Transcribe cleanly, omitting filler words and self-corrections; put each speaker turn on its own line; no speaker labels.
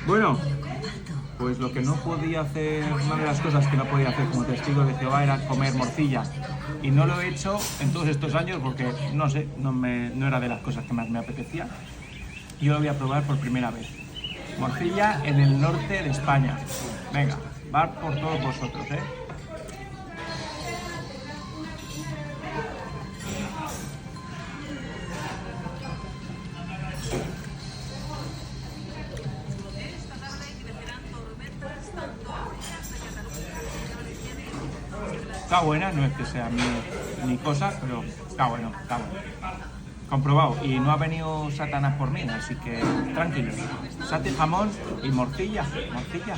Bueno, pues lo que no podía hacer, una de las cosas que no podía hacer como testigo de Jehová era comer morcilla. Y no lo he hecho en todos estos años porque, no sé, no era de las cosas que más me apetecía. Yo lo voy a probar por primera vez. Morcilla en el norte de España. Venga, va por todos vosotros, ¿eh? Está buena, no es que sea mi cosa, pero está bueno, está bueno. Comprobado, y no ha venido Satanás por mí, así que tranquilos. Sate jamón y morcilla, morcilla.